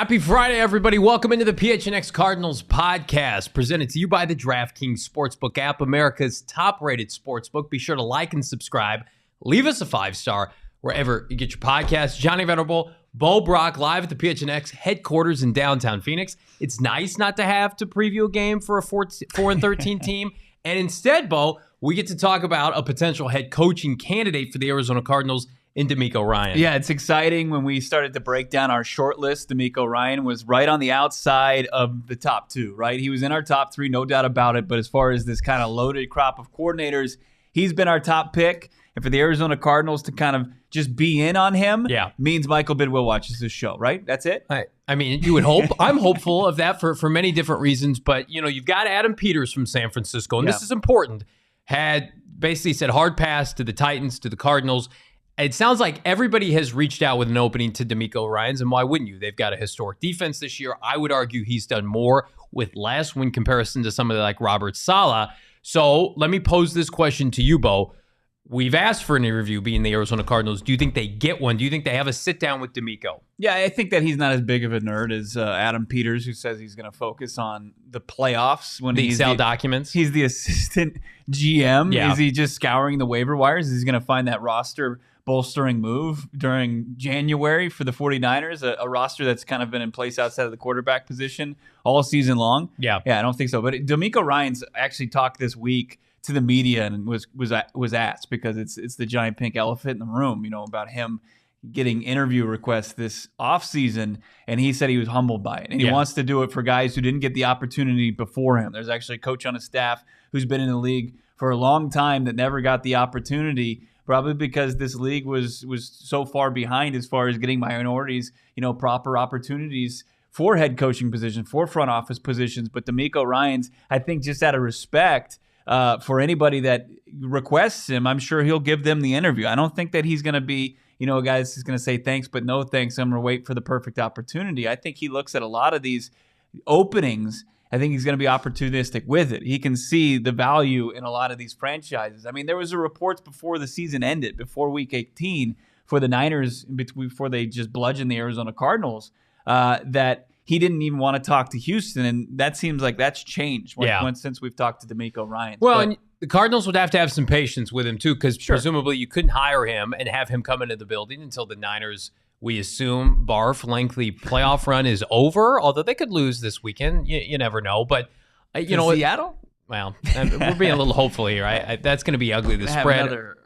Happy Friday, everybody. Welcome into the PHNX Cardinals podcast, presented to you by the DraftKings Sportsbook app, America's top-rated sportsbook. Be sure to like and subscribe. Leave us a 5-star wherever you get your podcasts. Johnny Venerable, Bo Brock, live at the PHNX headquarters in downtown Phoenix. It's nice not to have to preview a game for a 4-13 team. And instead, Bo, we get to talk about a potential head coaching candidate for the Arizona Cardinals in DeMeco Ryans. Yeah, it's exciting. When we started to break down our short list, DeMeco Ryans was right on the outside of the top two, right? He was in our top three, no doubt about it. But as far as this kind of loaded crop of coordinators, he's been our top pick. And for the Arizona Cardinals to kind of just be in on him means Michael Bidwill watches this show, right? That's it? I mean, you would hope. I'm hopeful of that for many different reasons. But, you know, you've got Adam Peters from San Francisco, and this is important. Had basically said hard pass to the Titans, to the Cardinals. It sounds like everybody has reached out with an opening to DeMeco Ryans, and why wouldn't you? They've got a historic defense this year. I would argue he's done more with less when comparison to somebody like Robert Saleh. So let me pose this question to you, Bo. We've asked for an interview being the Arizona Cardinals. Do you think they get one? Do you think they have a sit-down with DeMeco? Yeah, I think that he's not as big of a nerd as Adam Peters, who says he's going to focus on the playoffs. When the Excel documents? He's the assistant GM. Yeah. Is he just scouring the waiver wires? Is he going to find that roster bolstering move during January for the 49ers, a roster that's kind of been in place outside of the quarterback position all season long? Yeah, I don't think so. But DeMeco Ryans actually talked this week to the media and was asked, because it's the giant pink elephant in the room, you know, about him getting interview requests this offseason, and he said he was humbled by it. And he wants to do it for guys who didn't get the opportunity before him. There's actually a coach on his staff who's been in the league for a long time that never got the opportunity, probably because this league was so far behind as far as getting minorities, you know, proper opportunities for head coaching positions, for front office positions. But DeMeco Ryans, I think, just out of respect for anybody that requests him, I'm sure he'll give them the interview. I don't think that he's going to be, you know, a guy that's going to say thanks but no thanks, I'm going to wait for the perfect opportunity. I think he looks at a lot of these openings. I think he's going to be opportunistic with it. He can see the value in a lot of these franchises. I mean, there was a reports before the season ended, before Week 18, for the Niners, before they just bludgeoned the Arizona Cardinals, that he didn't even want to talk to Houston, and that seems like that's changed since we've talked to DeMeco Ryans. Well, and the Cardinals would have to have some patience with him, too, because presumably you couldn't hire him and have him come into the building until the Niners, we assume, lengthy playoff run is over, although they could lose this weekend. You never know. But, you know, Seattle? Well, we're being a little hopeful here. That's going to be ugly. The spread. Another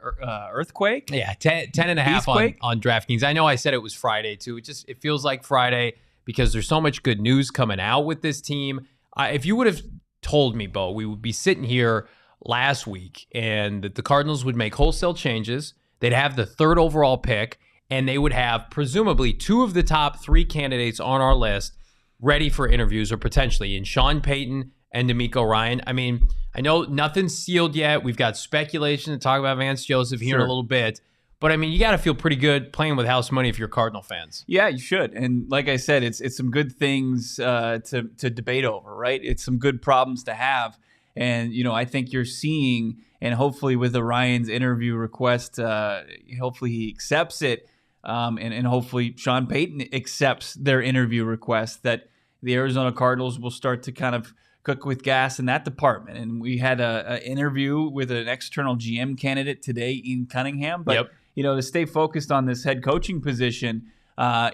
earthquake? Yeah, 10.5 on DraftKings. I know I said it was Friday, too. It feels like Friday, because there's so much good news coming out with this team. If you would have told me, Bo, we would be sitting here last week and that the Cardinals would make wholesale changes, they'd have the third overall pick, and they would have presumably two of the top three candidates on our list ready for interviews, or potentially in Sean Payton and DeMeco Ryans. I mean, I know nothing's sealed yet. We've got speculation to talk about Vance Joseph here in a little bit. But, I mean, you got to feel pretty good playing with house money if you're Cardinal fans. Yeah, you should. And like I said, it's some good things to debate over, right? It's some good problems to have. And, you know, I think you're seeing, and hopefully with the Ryans interview request, hopefully he accepts it. And hopefully Sean Payton accepts their interview request, that the Arizona Cardinals will start to kind of cook with gas in that department. And we had an interview with an external GM candidate today, Ian Cunningham. But you know, to stay focused on this head coaching position,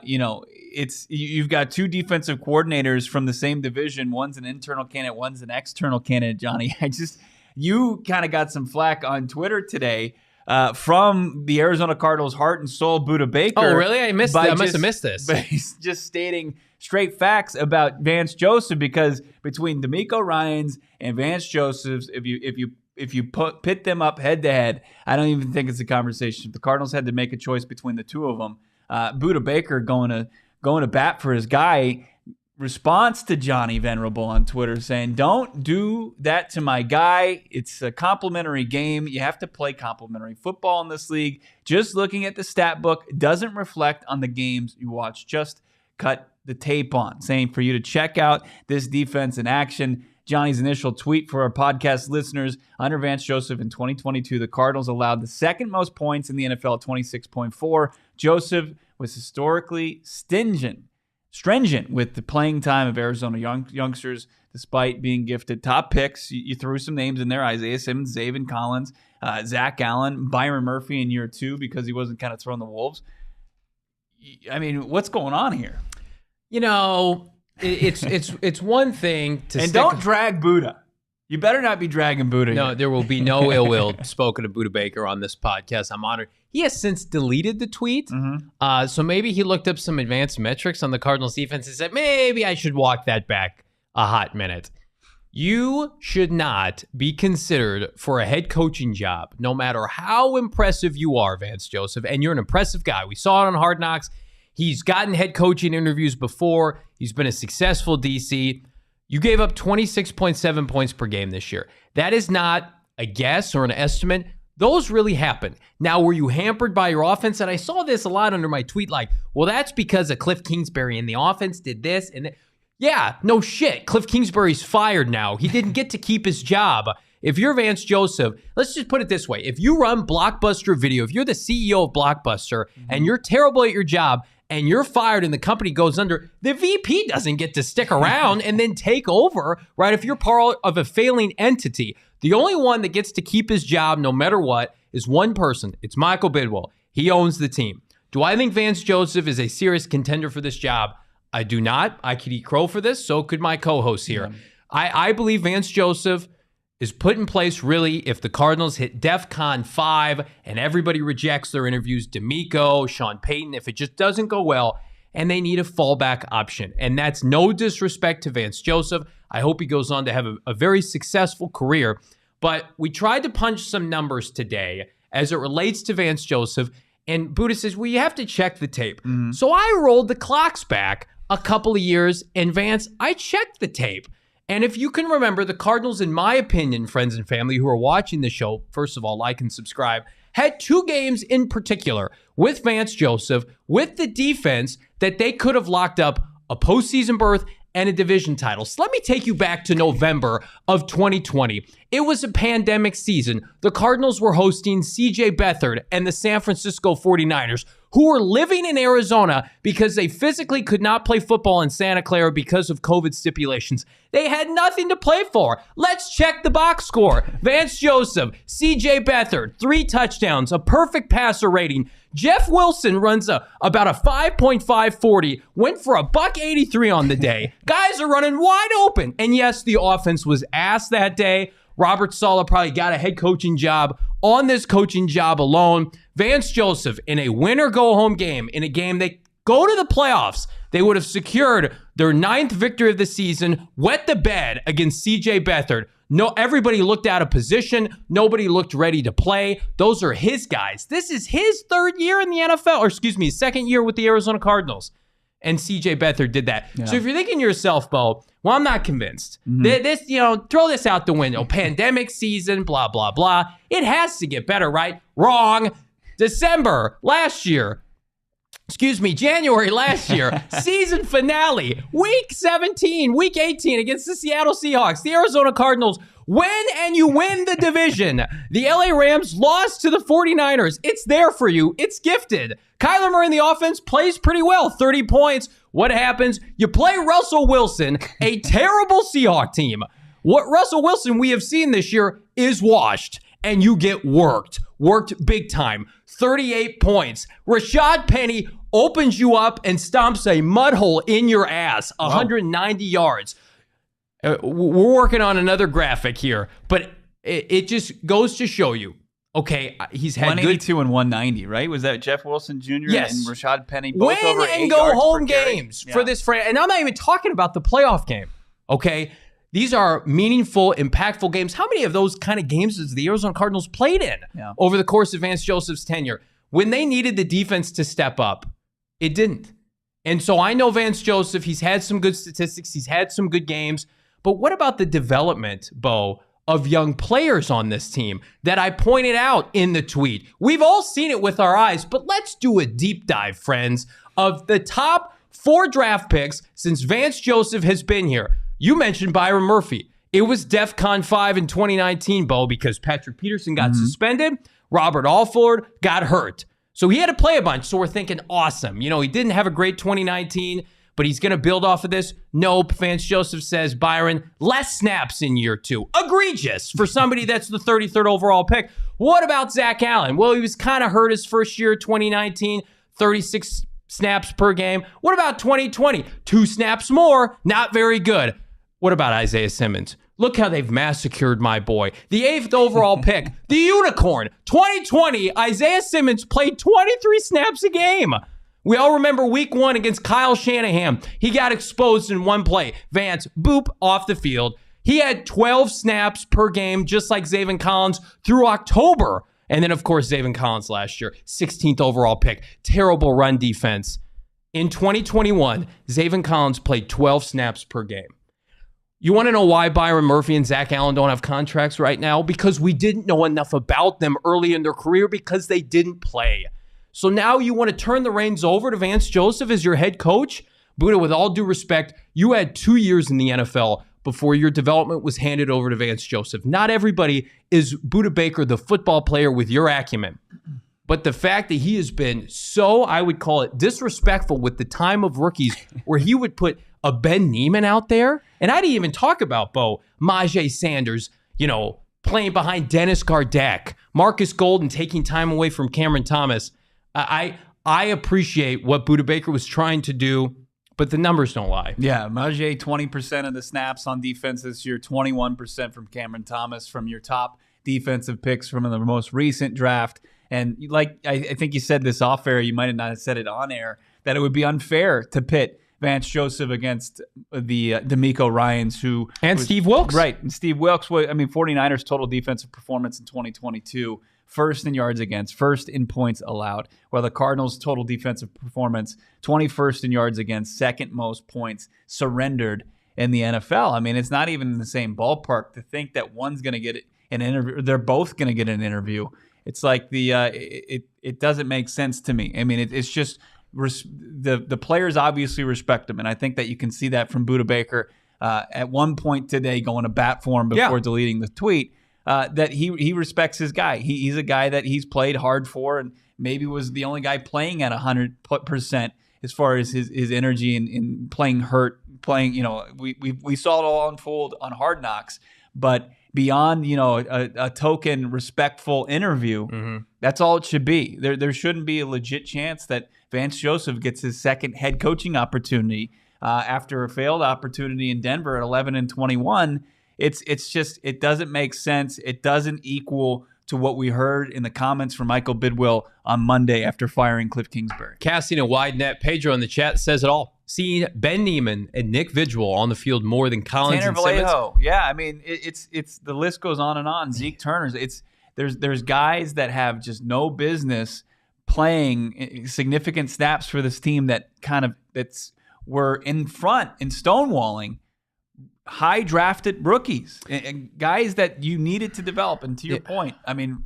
you know, you've got two defensive coordinators from the same division. One's an internal candidate, one's an external candidate, Johnny. You kind of got some flack on Twitter today from the Arizona Cardinals' heart and soul, Buda Baker. Oh, really? I must have missed this. But he's just stating straight facts about Vance Joseph, because between DeMeco Ryans and Vance Joseph, if you pit them up head to head, I don't even think it's a conversation. If the Cardinals had to make a choice between the two of them, Buda Baker going to bat for his guy. Response to Johnny Venerable on Twitter saying, "Don't do that to my guy. It's a complimentary game. You have to play complimentary football in this league. Just looking at the stat book doesn't reflect on the games you watch. Just cut the tape on." Saying for you to check out this defense in action. Johnny's initial tweet for our podcast listeners: under Vance Joseph in 2022, the Cardinals allowed the second most points in the NFL at 26.4. Joseph was historically stingy stringent with the playing time of Arizona youngsters, despite being gifted top picks. You threw some names in there: Isaiah Simmons, Zaven Collins, Zach Allen, Byron Murphy in year 2 because he wasn't kind of throwing the wolves. I mean, what's going on here? You know, it's one thing to and don't drag Buddha. You better not be dragging Buddha. No, here. there will be no ill will spoken to Buddha Baker on this podcast. I'm honored. He has since deleted the tweet. So maybe he looked up some advanced metrics on the Cardinals defense and said, maybe I should walk that back a hot minute. You should not be considered for a head coaching job, no matter how impressive you are, Vance Joseph. And you're an impressive guy. We saw it on Hard Knocks. He's gotten head coaching interviews before. He's been a successful DC. You gave up 26.7 points per game this year. That is not a guess or an estimate. Those really happen. Now, were you hampered by your offense? And I saw this a lot under my tweet, like, well, that's because of Cliff Kingsbury and the offense did this and that. Yeah, no shit. Cliff Kingsbury's fired now. He didn't get to keep his job. If you're Vance Joseph, let's just put it this way. If you run Blockbuster Video, if you're the CEO of Blockbuster and you're terrible at your job and you're fired and the company goes under, the VP doesn't get to stick around and then take over, right? If you're part of a failing entity, the only one that gets to keep his job no matter what is one person. It's Michael Bidwell. He owns the team. Do I think Vance Joseph is a serious contender for this job? I do not. I could eat crow for this. So could my co-host here. Yeah. I believe Vance Joseph is put in place really if the Cardinals hit DEFCON 5 and everybody rejects their interviews, DeMeco, Sean Payton, if it just doesn't go well, and they need a fallback option. And that's no disrespect to Vance Joseph. I hope he goes on to have a very successful career. But we tried to punch some numbers today as it relates to Vance Joseph. And Buddha says, well, you have to check the tape. So I rolled the clocks back a couple of years, and Vance, I checked the tape. And if you can remember, the Cardinals, in my opinion, friends and family who are watching the show, first of all, like and subscribe, had 2 games in particular with Vance Joseph, with the defense, that they could have locked up a postseason berth and a division title. So let me take you back to November of 2020. It was a pandemic season. The Cardinals were hosting CJ Beathard and the San Francisco 49ers, who were living in Arizona because they physically could not play football in Santa Clara because of COVID stipulations. They had nothing to play for. Let's check the box score. Vance Joseph, CJ Beathard, 3 touchdowns, a perfect passer rating. Jeff Wilson runs about a 5.540, went for a $183 on the day. Guys are running wide open. And yes, the offense was ass that day. Robert Saleh probably got a head coaching job on this coaching job alone. Vance Joseph, in a win-or-go-home game, in a game they go to the playoffs, they would have secured their 9th victory of the season, wet the bed against CJ Beathard. No, everybody looked out of position. Nobody looked ready to play. Those are his guys. This is his 3rd year in the NFL, or excuse me, 2nd year with the Arizona Cardinals. And CJ Beathard did that. Yeah. So if you're thinking to yourself, Bo, well, I'm not convinced. This, throw this out the window. Pandemic season, blah, blah, blah. It has to get better, right? Wrong. December last year. January last year, season finale, week 17, week 18 against the Seattle Seahawks. The Arizona Cardinals win, and you win the division. The LA Rams lost to the 49ers. It's there for you. It's gifted. Kyler Murray in the offense plays pretty well, 30 points. What happens? You play Russell Wilson, a terrible Seahawk team. What Russell Wilson we have seen this year is washed, and you get worked big time. 38 points. Rashad Penny opens you up and stomps a mud hole in your ass, 190 yards. We're working on another graphic here, but it just goes to show you, okay, he's had 182 and 190, right? Was that Jeff Wilson Jr. Yes. and Rashad Penny both win over 8 and go yards home per carry? games for this franchise. And I'm not even talking about the playoff game, okay? These are meaningful, impactful games. How many of those kind of games has the Arizona Cardinals played in over the course of Vance Joseph's tenure? When they needed the defense to step up, it didn't. And so I know Vance Joseph, he's had some good statistics, he's had some good games, but what about the development, Bo, of young players on this team that I pointed out in the tweet? We've all seen it with our eyes, but let's do a deep dive, friends, of the top 4 draft picks since Vance Joseph has been here. You mentioned Byron Murphy. It was DEFCON 5 in 2019, Bo, because Patrick Peterson got suspended. Robert Alford got hurt. So he had to play a bunch. So we're thinking, awesome. He didn't have a great 2019, but he's going to build off of this. Nope. Vance Joseph says, Byron, less snaps in year 2. Egregious for somebody that's the 33rd overall pick. What about Zach Allen? Well, he was kind of hurt his first year, 2019, 36 snaps per game. What about 2020? 2 snaps more, not very good. What about Isaiah Simmons? Look how they've massacred my boy. The 8th overall pick, the unicorn, 2020, Isaiah Simmons played 23 snaps a game. We all remember week 1 against Kyle Shanahan. He got exposed in one play. Vance, boop, off the field. He had 12 snaps per game, just like Zaven Collins, through October. And then, of course, Zaven Collins last year, 16th overall pick. Terrible run defense. In 2021, Zaven Collins played 12 snaps per game. You want to know why Byron Murphy and Zach Allen don't have contracts right now? Because we didn't know enough about them early in their career because they didn't play. So now you want to turn the reins over to Vance Joseph as your head coach? Buddha, with all due respect, you had 2 years in the NFL before your development was handed over to Vance Joseph. Not everybody is Buddha Baker, the football player with your acumen. But the fact that he has been so, I would call it, disrespectful with the time of rookies where he would put a Ben Neiman out there. And I didn't even talk about, Bo, Majay Sanders, playing behind Dennis Gardeck, Marcus Golden taking time away from Cameron Thomas. I appreciate what Buddha Baker was trying to do, but the numbers don't lie. Yeah, Majay, 20% of the snaps on defense this year, 21% from Cameron Thomas, from your top defensive picks from the most recent draft. And like I think you said this off air, you might have not said it on air, that it would be unfair to pit Vance Joseph against the DeMeco Ryans, Steve Wilks. Right. And Steve Wilks, 49ers total defensive performance in 2022, first in yards against, first in points allowed, while the Cardinals total defensive performance, 21st in yards against, second most points surrendered in the NFL. I mean, it's not even in the same ballpark to think that one's going to get an interview. They're both going to get an interview. It's like it doesn't make sense to me. I mean, it's just the players obviously respect him, and I think that you can see that from Buddha Baker at one point today going to bat for him before deleting the tweet. That he respects his guy. He's a guy that he's played hard for, and maybe was the only guy playing at 100% as far as his energy and playing hurt. We saw it all unfold on Hard Knocks, but beyond a token respectful interview, that's all it should be. There shouldn't be a legit chance that Vance Joseph gets his second head coaching opportunity after a failed opportunity in Denver at 11-21. It's just, it doesn't make sense. It doesn't equal to what we heard in the comments from Michael Bidwell on Monday after firing Cliff Kingsbury. Casting a wide net. Pedro in the chat says it all. Seeing Ben Neiman and Nick Vigil on the field more than Collins Tanner and Simmons. Vallejo. Yeah, I mean, it's the list goes on and on. Zeke Turner's. There's guys that have just no business playing significant snaps for this team that were in front and stonewalling high drafted rookies and guys that you needed to develop. And to your point, I mean,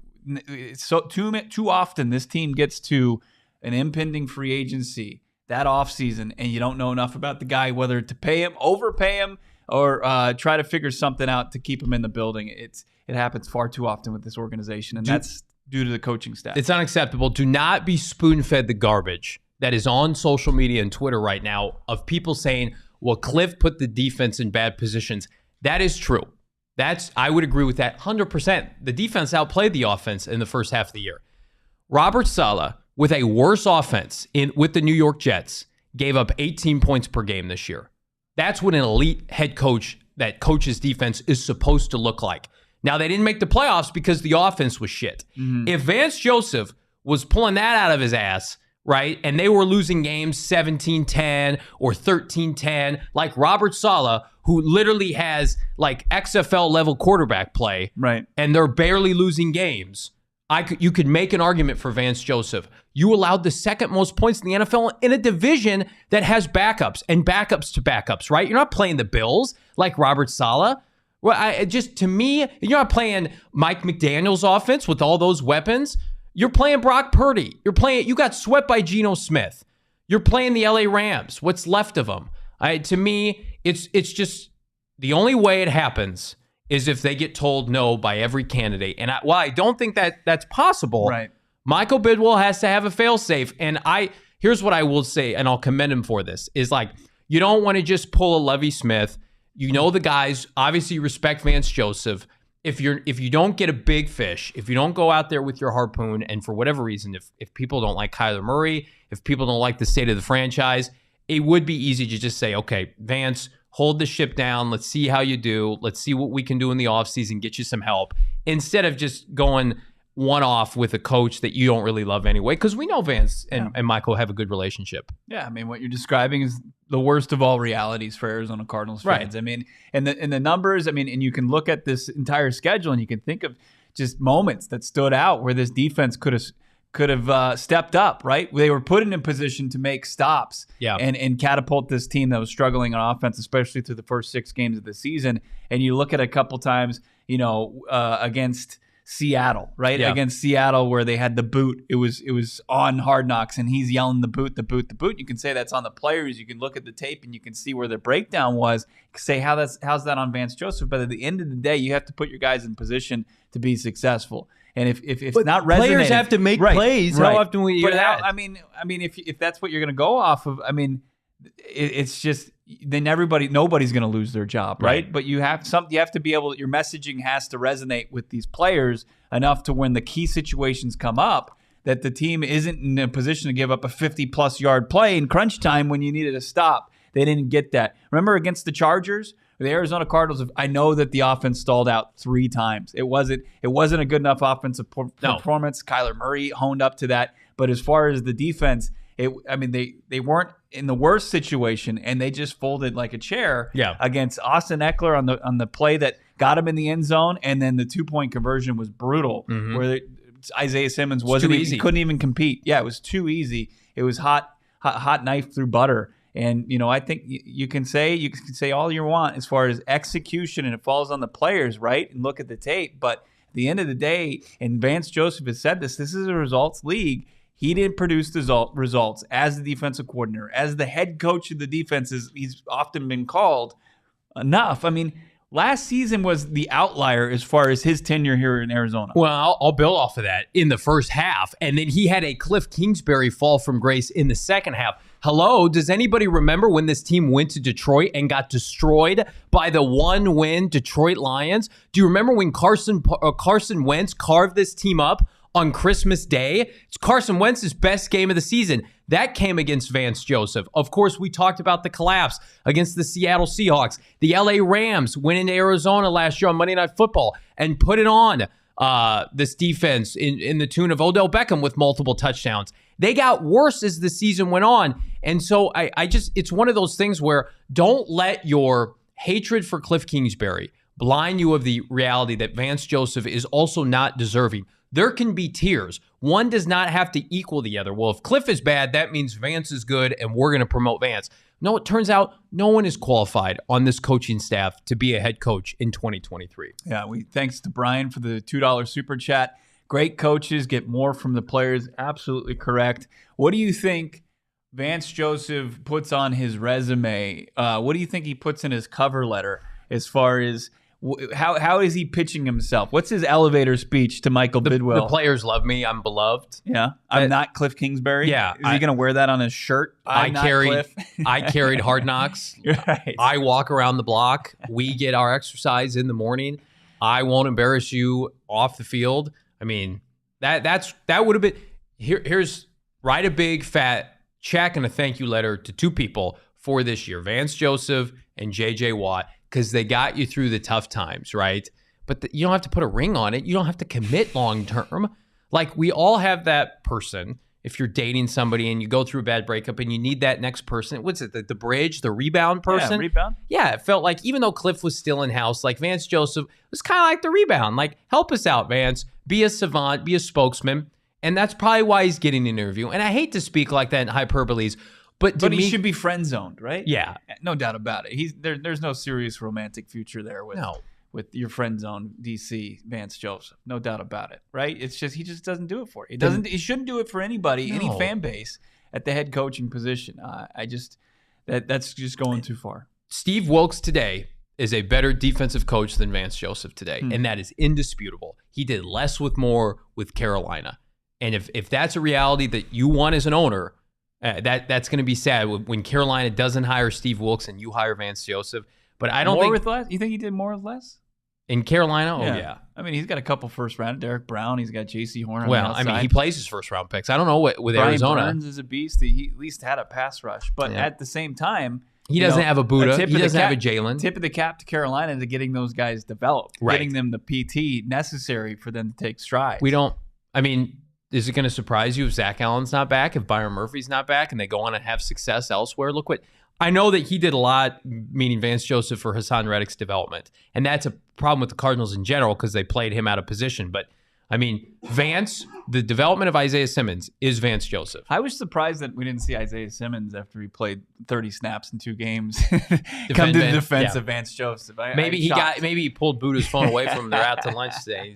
so too often this team gets to an impending free agency that offseason and you don't know enough about the guy, whether to pay him, overpay him, or try to figure something out to keep him in the building. It happens far too often with this organization, and that's due to the coaching staff. It's unacceptable. Do not be spoon-fed the garbage that is on social media and Twitter right now of people saying, well, Cliff put the defense in bad positions. That is true. I would agree with that 100%. The defense outplayed the offense in the first half of the year. Robert Saleh, with a worse offense with the New York Jets, gave up 18 points per game this year. That's what an elite head coach that coaches defense is supposed to look like. Now, they didn't make the playoffs because the offense was shit. Mm-hmm. If Vance Joseph was pulling that out of his ass, right, and they were losing games 17-10 or 13-10, like Robert Saleh, who literally has like XFL-level quarterback play, right, and they're barely losing games, you could make an argument for Vance Joseph. You allowed the second most points in the NFL in a division that has backups and backups to backups, right? You're not playing the Bills like Robert Saleh. Well, to me, you're not playing Mike McDaniel's offense with all those weapons. You're playing Brock Purdy. You got swept by Geno Smith. You're playing the LA Rams. What's left of them? To me, it's just the only way it happens is if they get told no by every candidate. And while I don't think that's possible, right, Michael Bidwell has to have a fail-safe. And here's what I will say, and I'll commend him for this, is like, You don't want to just pull a Lovie Smith. You know the guys. Obviously, you respect Vance Joseph. If you don't get a big fish, if you don't go out there with your harpoon, and for whatever reason, if people don't like Kyler Murray, if people don't like the state of the franchise, it would be easy to just say, okay, Vance, hold the ship down. Let's see how you do. Let's see what we can do in the offseason, get you some help, instead of just going one-off with a coach that you don't really love anyway, because we know Vance and Michael have a good relationship. Yeah, I mean, what you're describing is the worst of all realities for Arizona Cardinals fans. Right. I mean, and the numbers, I mean, and you can look at this entire schedule and you can think of just moments that stood out where this defense could have stepped up, right? They were put in a position to make stops and catapult this team that was struggling on offense, especially through the first 6 games of the season. And you look at a couple times, against Seattle, right? Yeah. Against Seattle, where they had the boot. It was on Hard Knocks, and he's yelling the boot. You can say that's on the players. You can look at the tape, and you can see where the breakdown was. You can say how's that on Vance Joseph? But at the end of the day, you have to put your guys in position to be successful. And if it's not resonating, players have to make plays. Right. How often we hear that? I mean, if that's what you're going to go off of, I mean, it's just then nobody's going to lose their job, right? But you have to be able. Your messaging has to resonate with these players enough to when the key situations come up, that the team isn't in a position to give up a 50-plus yard play in crunch time when you needed a stop. They didn't get that. Remember against the Chargers, the Arizona Cardinals. I know that the offense stalled out 3 times. It wasn't a good enough offensive performance. Kyler Murray honed up to that. But as far as the defense, they weren't in the worst situation, and they just folded like a chair against Austin Eckler on the play that got him in the end zone, and then the 2-point conversion was brutal, where Isaiah Simmons couldn't even compete. Yeah, it was too easy. It was hot knife through butter. And I think you can say all you want as far as execution, and it falls on the players, right? And look at the tape, but at the end of the day, and Vance Joseph has said this is a results league. He didn't produce the results as the defensive coordinator, as the head coach of the defenses. He's often been called enough. I mean, last season was the outlier as far as his tenure here in Arizona. Well, I'll build off of that in the first half, and then he had a Cliff Kingsbury fall from grace in the second half. Hello, does anybody remember when this team went to Detroit and got destroyed by the 1-win Detroit Lions? Do you remember when Carson Wentz carved this team up on Christmas Day? It's Carson Wentz's best game of the season. That came against Vance Joseph. Of course, we talked about the collapse against the Seattle Seahawks. The LA Rams went into Arizona last year on Monday Night Football and put it on this defense in the tune of Odell Beckham with multiple touchdowns. They got worse as the season went on. And so it's one of those things where don't let your hatred for Cliff Kingsbury blind you of the reality that Vance Joseph is also not deserving. There can be tiers. One does not have to equal the other. Well, if Cliff is bad, that means Vance is good, and we're going to promote Vance. No, it turns out no one is qualified on this coaching staff to be a head coach in 2023. Yeah, thanks to Brian for the $2 super chat. Great coaches get more from the players. Absolutely correct. What do you think Vance Joseph puts on his resume? What do you think he puts in his cover letter as far as how is he pitching himself? What's his elevator speech to Michael Bidwell? The players love me. I'm beloved. Yeah. I'm not Cliff Kingsbury. Yeah. Is he going to wear that on his shirt? I carried Hard Knocks. Right. I walk around the block. We get our exercise in the morning. I won't embarrass you off the field. I mean, that would have been here's write a big fat check and a thank you letter to 2 people for this year, Vance Joseph and JJ Watt, because they got you through the tough times, right? But you don't have to put a ring on it. You don't have to commit long term. Like, we all have that person. If you're dating somebody and you go through a bad breakup and you need that next person, what's it, the bridge, the rebound person? Yeah, rebound. Yeah, it felt like even though Cliff was still in house, like Vance Joseph was kind of like the rebound. Like, help us out, Vance. Be a savant, be a spokesman. And that's probably why he's getting an interview. And I hate to speak like that in hyperboles, but he should be friend zoned, right? Yeah. No doubt about it. There's no serious romantic future there with your friend zone DC Vance Joseph. No doubt about it, right? It's just he just doesn't do it for you. He shouldn't do it for anybody, any fan base at the head coaching position. That's just going too far. Steve Wilkes today is a better defensive coach than Vance Joseph today, and that is indisputable. He did less with more with Carolina. And if that's a reality that you want as an owner, That's going to be sad when Carolina doesn't hire Steve Wilkes and you hire Vance Joseph. But I don't more think with less. You think he did more with less in Carolina? Oh yeah. I mean, he's got a couple first round. Derek Brown. He's got J.C. Horn. Well, I mean, he plays his first round picks. I don't know with Brian Arizona. Burns is a beast. He at least had a pass rush, but at the same time, he doesn't have a Buddha. He doesn't have a Jalen. Tip of the cap to Carolina to getting those guys developed, getting them the PT necessary for them to take strides. Is it going to surprise you if Zach Allen's not back, if Byron Murphy's not back, and they go on and have success elsewhere? Look what I know that he did a lot, meaning Vance Joseph, for Hassan Reddick's development, and that's a problem with the Cardinals in general because they played him out of position. But I mean, Vance, the development of Isaiah Simmons is Vance Joseph. I was surprised that we didn't see Isaiah Simmons after he played 30 snaps in 2 games come to the defense of Vance Joseph. Maybe he pulled Buddha's phone away from him. They're out to lunch today.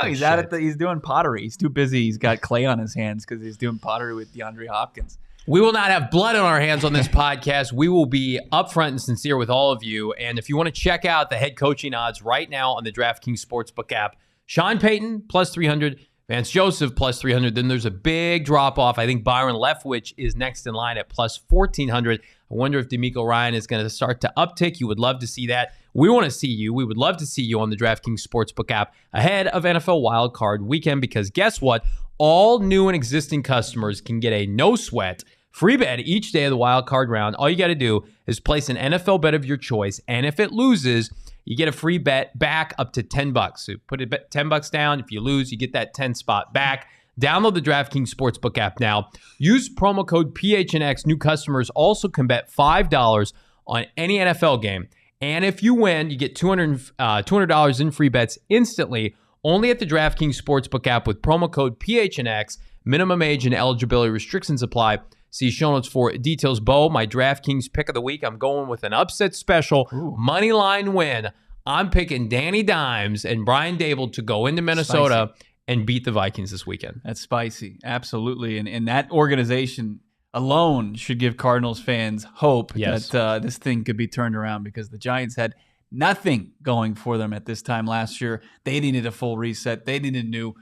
He's out at he's doing pottery. He's too busy. He's got clay on his hands because he's doing pottery with DeAndre Hopkins. We will not have blood on our hands on this podcast. We will be upfront and sincere with all of you. And if you want to check out the head coaching odds right now on the DraftKings Sportsbook app, Sean Payton, plus 300. Vance Joseph, plus 300. Then there's a big drop-off. I think Byron Leftwich is next in line at plus 1,400. I wonder if DeMeco Ryan is going to start to uptick. You would love to see that. We want to see you. We would love to see you on the DraftKings Sportsbook app ahead of NFL Wild Card Weekend because guess what? All new and existing customers can get a no-sweat free bet each day of the Wild Card round. All you got to do is place an NFL bet of your choice, and if it loses, you get a free bet back up to $10. So put it $10 down. If you lose, you get that 10 spot back. Download the DraftKings Sportsbook app now. Use promo code PHNX. New customers also can bet $5 on any NFL game. And if you win, you get $200 in free bets instantly only at the DraftKings Sportsbook app with promo code PHNX. Minimum age and eligibility restrictions apply. See show notes for details. Bo, my DraftKings pick of the week. I'm going with an upset special money line win. I'm picking Danny Dimes and Brian Dable to go into Minnesota and beat the Vikings this weekend. That's spicy. Absolutely. And that organization alone should give Cardinals fans hope that this thing could be turned around because the Giants had nothing going for them at this time last year. They needed a full reset. They needed a new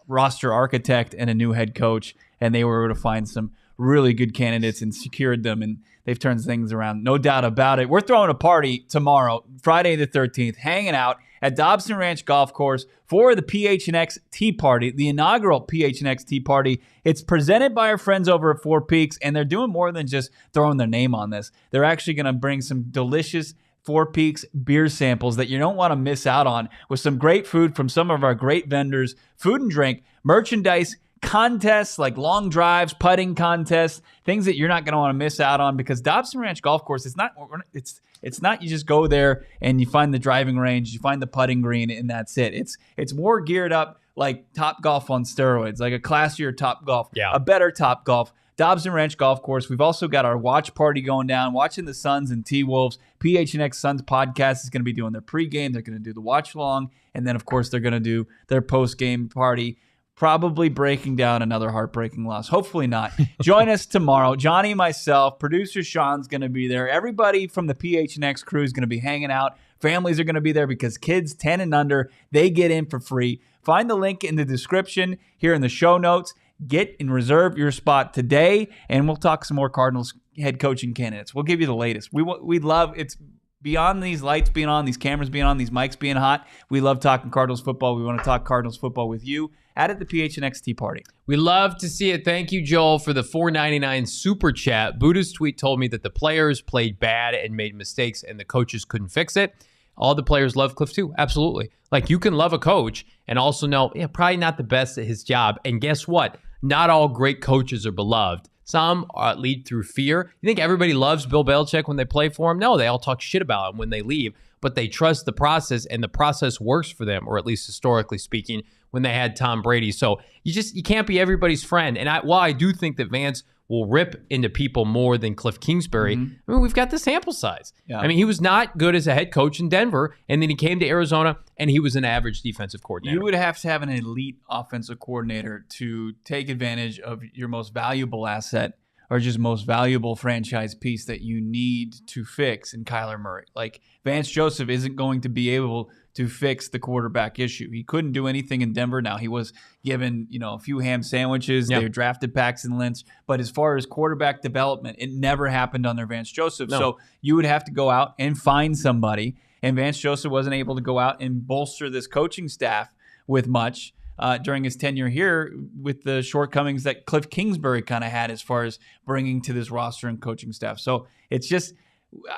roster architect and a new head coach, and they were able to find some really good candidates and secured them, and they've turned things around. No doubt about it. We're throwing a party tomorrow, Friday the 13th, hanging out at Dobson Ranch Golf Course for the PHNX Tee Party, the inaugural PHNX Tee Party. It's presented by our friends over at Four Peaks, and they're doing more than just throwing their name on this. They're actually going to bring some delicious Four Peaks beer samples that you don't want to miss out on with some great food from some of our great vendors, food and drink, merchandise, contests like long drives, putting contests, things that you're not going to want to miss out on because Dobson Ranch Golf Course, it's not you just go there and you find the driving range, you find the putting green, and that's it. It's more geared up like Top Golf on steroids, like a classier Top Golf, a better Top Golf. Dobson Ranch Golf Course. We've also got our watch party going down, watching the Suns and T-Wolves. PHNX Suns podcast is going to be doing their pregame. They're going to do the watch along, and then, of course, they're going to do their postgame party. Probably breaking down another heartbreaking loss. Hopefully not. Join us tomorrow. Johnny, myself, producer Sean's going to be there. Everybody from the PHNX crew is going to be hanging out. Families are going to be there because kids 10 and under, they get in for free. Find the link in the description here in the show notes. Get and reserve your spot today, and we'll talk some more Cardinals head coaching candidates. We'll give you the latest. We love it's beyond these lights being on, these cameras being on, these mics being hot. We love talking Cardinals football. We want to talk Cardinals football with you at the PHNX Tee Party. We love to see it. Thank you, Joel, for the $4.99 super chat. Buddha's tweet told me that the players played bad and made mistakes, and the coaches couldn't fix it. All the players love Cliff too. Absolutely. Like, you can love a coach and also know, probably not the best at his job. And guess what? Not all great coaches are beloved. Some lead through fear. You think everybody loves Bill Belichick when they play for him? No, they all talk shit about him when they leave, but they trust the process, and the process works for them, or at least historically speaking, when they had Tom Brady. So you can't be everybody's friend. And while I do think that Vance will rip into people more than Cliff Kingsbury, I mean, we've got the sample size. Yeah. I mean, he was not good as a head coach in Denver, and then he came to Arizona, and he was an average defensive coordinator. You would have to have an elite offensive coordinator to take advantage of your most valuable asset or just most valuable franchise piece that you need to fix in Kyler Murray. Like, Vance Joseph isn't going to be able to fix the quarterback issue. He couldn't do anything in Denver. Now, he was given, a few ham sandwiches. They drafted Paxton Lynch. But as far as quarterback development, it never happened under Vance Joseph. No. So you would have to go out and find somebody. And Vance Joseph wasn't able to go out and bolster this coaching staff with much during his tenure here, with the shortcomings that Cliff Kingsbury kind of had as far as bringing to this roster and coaching staff. So it's just,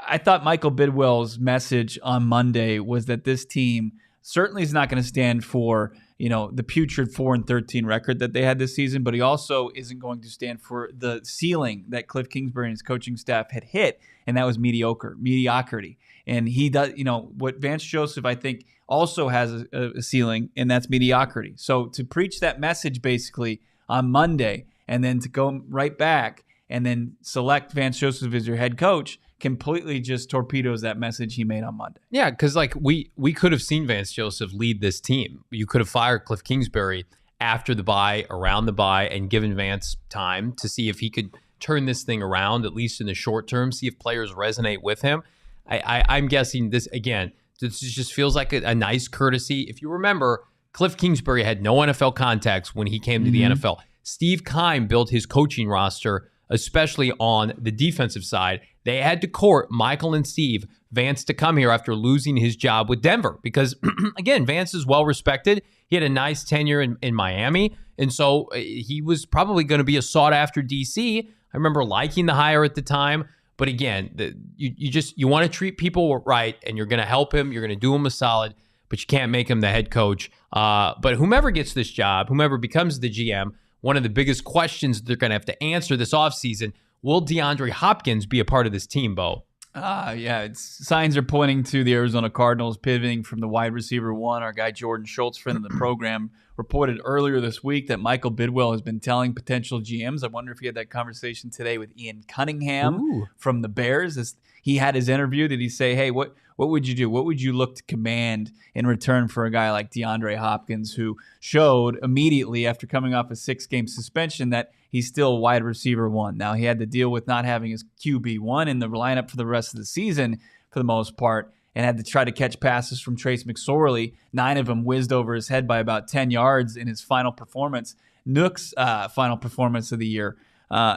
I thought Michael Bidwell's message on Monday was that this team certainly is not going to stand for, the putrid 4-13 record that they had this season, but he also isn't going to stand for the ceiling that Cliff Kingsbury and his coaching staff had hit, and that was mediocrity. And he does, what Vance Joseph, I think, also has a ceiling, and that's mediocrity. So to preach that message basically on Monday and then to go right back and then select Vance Joseph as your head coach completely just torpedoes that message he made on Monday. Yeah, because we could have seen Vance Joseph lead this team. You could have fired Cliff Kingsbury after the bye, around the bye, and given Vance time to see if he could turn this thing around, at least in the short term, see if players resonate with him. I'm guessing this, again, this just feels like a nice courtesy. If you remember, Cliff Kingsbury had no NFL contacts when he came to the NFL. Steve Keim built his coaching roster, especially on the defensive side. They had to court Michael and Steve Vance to come here after losing his job with Denver because, again, Vance is well-respected. He had a nice tenure in Miami, and so he was probably going to be a sought-after DC. I remember liking the hire at the time. But again, you want to treat people right, and you're going to help him. You're going to do him a solid, but you can't make him the head coach. But whomever gets this job, whomever becomes the GM, one of the biggest questions they're going to have to answer this offseason, will DeAndre Hopkins be a part of this team, Bo? Signs are pointing to the Arizona Cardinals pivoting from the wide receiver one. Our guy Jordan Schultz, friend of the program, reported earlier this week that Michael Bidwell has been telling potential GMs. I wonder if he had that conversation today with Ian Cunningham from the Bears. As he had his interview, did he say, hey, what would you do? What would you look to command in return for a guy like DeAndre Hopkins, who showed immediately after coming off a 6-game suspension that he's still wide receiver one? Now, he had to deal with not having his QB1 in the lineup for the rest of the season for the most part, and had to try to catch passes from Trace McSorley. 9 of them whizzed over his head by about 10 yards in his final performance. Nook's final performance of the year.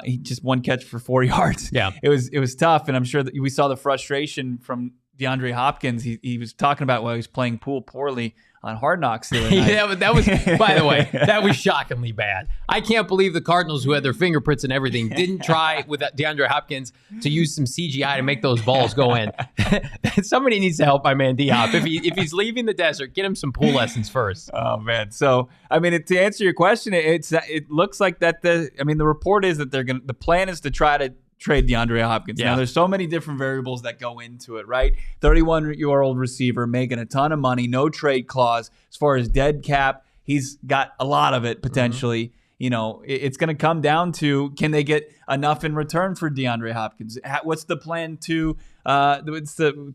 He just 1 catch for 4 yards. Yeah, it was tough, and I'm sure that we saw the frustration from DeAndre Hopkins. He was talking about while he was playing pool poorly on Hard Knocks the other night. Yeah, but that was, by the way, that was shockingly bad. I can't believe the Cardinals, who had their fingerprints and everything, didn't try with DeAndre Hopkins to use some CGI to make those balls go in. Somebody needs to help my man DHop. If he's leaving the desert, get him some pool lessons first. Oh man. So I mean, to answer your question, it looks like that the report is that the plan is to try to trade DeAndre Hopkins. Yeah. Now, there's so many different variables that go into it, right? 31-year-old receiver making a ton of money, no trade clause. As far as dead cap, he's got a lot of it potentially. It's going to come down to, can they get enough in return for DeAndre Hopkins? What's the plan to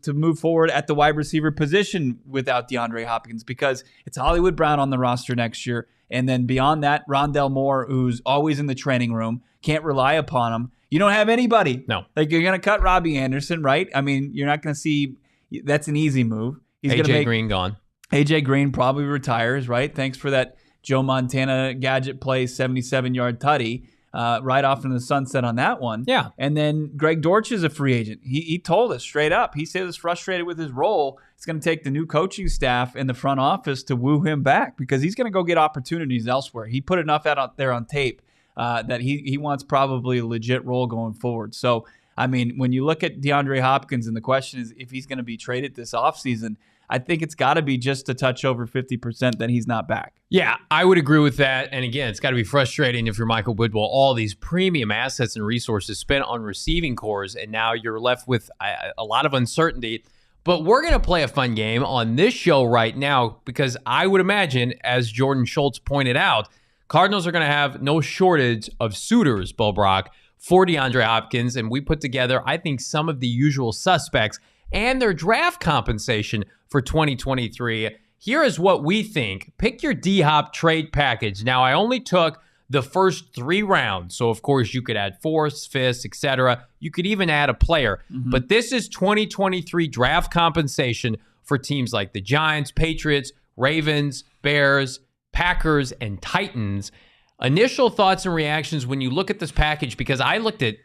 move forward at the wide receiver position without DeAndre Hopkins? Because it's Hollywood Brown on the roster next year. And then beyond that, Rondell Moore, who's always in the training room, can't rely upon him. You don't have anybody. No. Like, you're going to cut Robbie Anderson, right? I mean, you're not going to see – that's an easy move. AJ Green gone. AJ Green probably retires, right? Thanks for that Joe Montana gadget play, 77-yard tutty, right off into the sunset on that one. Yeah. And then Greg Dortch is a free agent. He told us straight up. He said he was frustrated with his role. It's going to take the new coaching staff in the front office to woo him back because he's going to go get opportunities elsewhere. He put enough out there on tape that he wants probably a legit role going forward. So, I mean, when you look at DeAndre Hopkins and the question is if he's going to be traded this offseason, I think it's got to be just a touch over 50% that he's not back. Yeah, I would agree with that. And again, it's got to be frustrating if you're Michael Bidwell, all these premium assets and resources spent on receiving cores, and now you're left with a lot of uncertainty. But we're going to play a fun game on this show right now because I would imagine, as Jordan Schultz pointed out, Cardinals are going to have no shortage of suitors, Bo Brock, for DeAndre Hopkins. And we put together, I think, some of the usual suspects and their draft compensation for 2023. Here is what we think. Pick your DHop trade package. Now, I only took the first 3 rounds. So, of course, you could add 4th, 5th, etc. You could even add a player. But this is 2023 draft compensation for teams like the Giants, Patriots, Ravens, Bears, Packers, and Titans. Initial thoughts and reactions when you look at this package, because I looked at,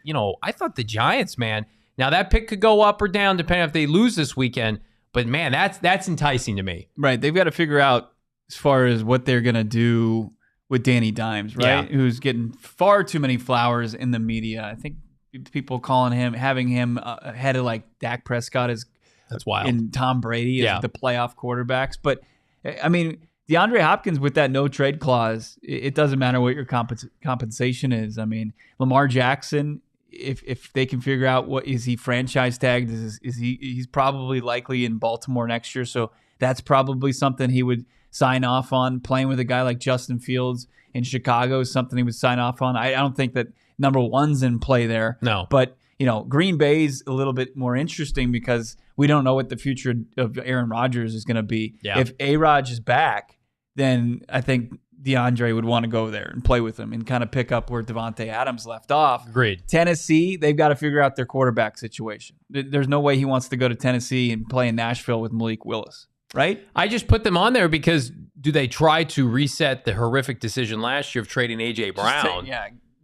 I thought the Giants, man, now that pick could go up or down depending if they lose this weekend, but man, that's enticing to me. Right. They've got to figure out as far as what they're going to do with Danny Dimes, right? Yeah. Who's getting far too many flowers in the media. I think people having him ahead of like Dak Prescott that's wild. And Tom Brady as the playoff quarterbacks. But I mean, DeAndre Hopkins with that no trade clause, it doesn't matter what your compensation is. I mean, Lamar Jackson, if they can figure out what is he franchise tagged, he's probably likely in Baltimore next year. So that's probably something he would sign off on. Playing with a guy like Justin Fields in Chicago is something he would sign off on. I don't think that number one's in play there. No. But, Green Bay's a little bit more interesting because we don't know what the future of Aaron Rodgers is going to be. Yeah. If A-Rod is back, then I think DeAndre would want to go there and play with him and kind of pick up where Devontae Adams left off. Agreed. Tennessee, they've got to figure out their quarterback situation. There's no way he wants to go to Tennessee and play in Nashville with Malik Willis. Right? I just put them on there because do they try to reset the horrific decision last year of trading A.J. Brown?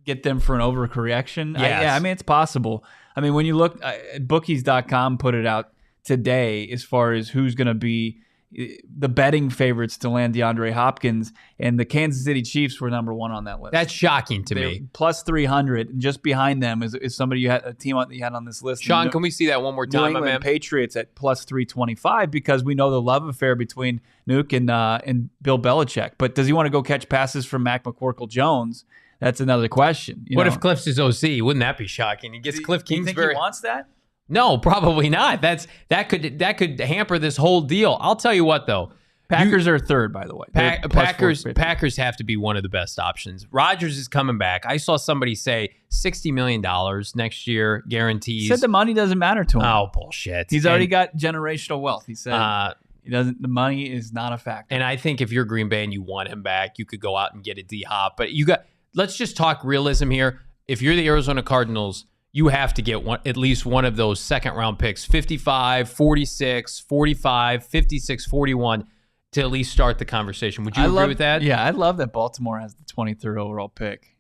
Get them for an overcorrection? Yes. I mean, it's possible. I mean, when you look, bookies.com put it out today as far as who's going to be the betting favorites to land DeAndre Hopkins, and the Kansas City Chiefs were number one on that list. That's shocking to me. Plus 300, and just behind them is somebody you had a team that you had on this list. Sean, can we see that one more time, New England Patriots at plus 325 because we know the love affair between Nuke and Bill Belichick. But does he want to go catch passes from Mac McCorkle-Jones? That's another question. What if Cliff's his OC? Wouldn't that be shocking? He gets Cliff Kingsbury. You think he wants that? No, probably not. That could hamper this whole deal. I'll tell you what, though. Packers are third, by the way. Packers have to be one of the best options. Rodgers is coming back. I saw somebody say $60 million next year, guarantees. He said the money doesn't matter to him. Oh, bullshit. He's already got generational wealth. He said he doesn't. The money is not a factor. And I think if you're Green Bay and you want him back, you could go out and get a DHop. But let's just talk realism here. If you're the Arizona Cardinals, you have to get at least one of those second-round picks, 55, 46, 45, 56, 41, to at least start the conversation. Would you agree with that? Yeah, I love that Baltimore has the 23rd overall pick.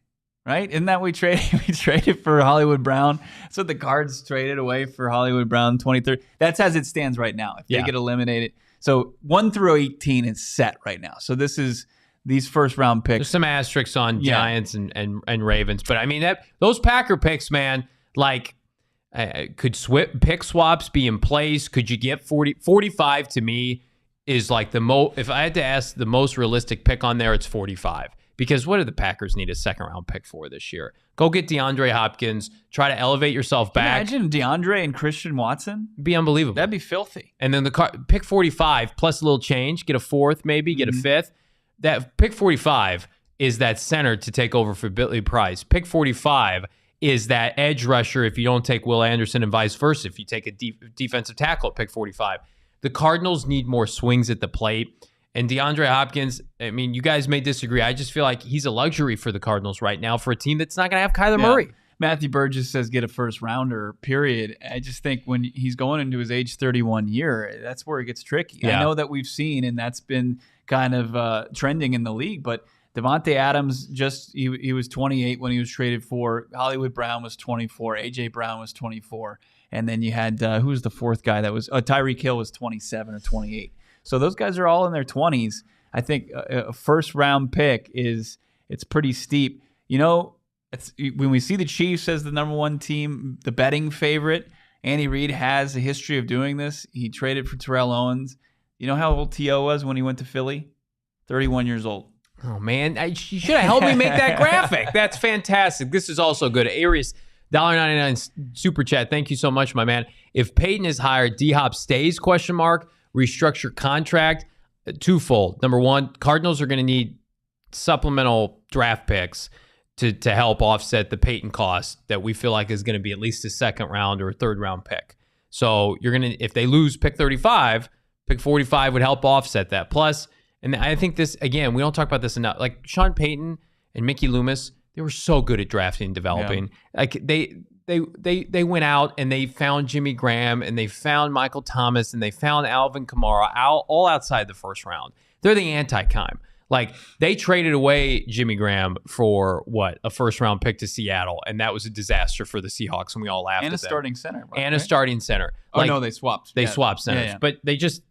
Right? Isn't that we traded for Hollywood Brown? So the Cards traded away for Hollywood Brown 23rd. That's as it stands right now. If they get eliminated. So 1 through 18 is set right now. So this is these first-round picks. There's some asterisks on Giants and Ravens. But, I mean, those Packer picks, man, like, could pick swaps be in place? Could you get 45 to me is like if I had to ask the most realistic pick on there, it's 45. Because what do the Packers need a second-round pick for this year? Go get DeAndre Hopkins. Try to elevate yourself back. Imagine DeAndre and Christian Watson. It'd be unbelievable. That'd be filthy. And then pick 45 plus a little change. Get a fourth maybe. Get a fifth. That pick 45 is that center to take over for Billy Price. Pick 45 is that edge rusher if you don't take Will Anderson and vice versa if you take a defensive tackle at pick 45. The Cardinals need more swings at the plate. And DeAndre Hopkins, I mean, you guys may disagree. I just feel like he's a luxury for the Cardinals right now for a team that's not going to have Kyler Murray. Matthew Burgess says get a first rounder, period. I just think when he's going into his age 31 year, that's where it gets tricky. Yeah. I know that we've seen, and that's been kind of trending in the league, but Devontae Adams, he was 28 when he was traded for. Hollywood Brown was 24. A.J. Brown was 24. And then you had, who was the fourth guy that was, Tyreek Hill was 27 or 28. So those guys are all in their 20s. I think a first-round pick it's pretty steep. When we see the Chiefs as the number one team, the betting favorite, Andy Reid has a history of doing this. He traded for Terrell Owens. You know how old T.O. was when he went to Philly? 31 years old. Oh, man. You should have helped me make that graphic. That's fantastic. This is also good. Arius, $1.99 super chat. Thank you so much, my man. If Payton is hired, DHop stays, ? Restructure contract, twofold. Number one, Cardinals are going to need supplemental draft picks to help offset the Payton cost that we feel like is going to be at least a second round or a third round pick. So if they lose pick 35, pick 45 would help offset that. Plus, and I think this, again, we don't talk about this enough. Like Sean Payton and Mickey Loomis, they were so good at drafting and developing. Yeah. Like they went out and they found Jimmy Graham and they found Michael Thomas and they found Alvin Kamara all outside the first round. They're the anti-Kime. Like, they traded away Jimmy Graham for a first-round pick to Seattle, and that was a disaster for the Seahawks, and we all laughed at them. And a starting center. A starting center. Oh, no, they swapped. They swapped centers. Yeah. But they just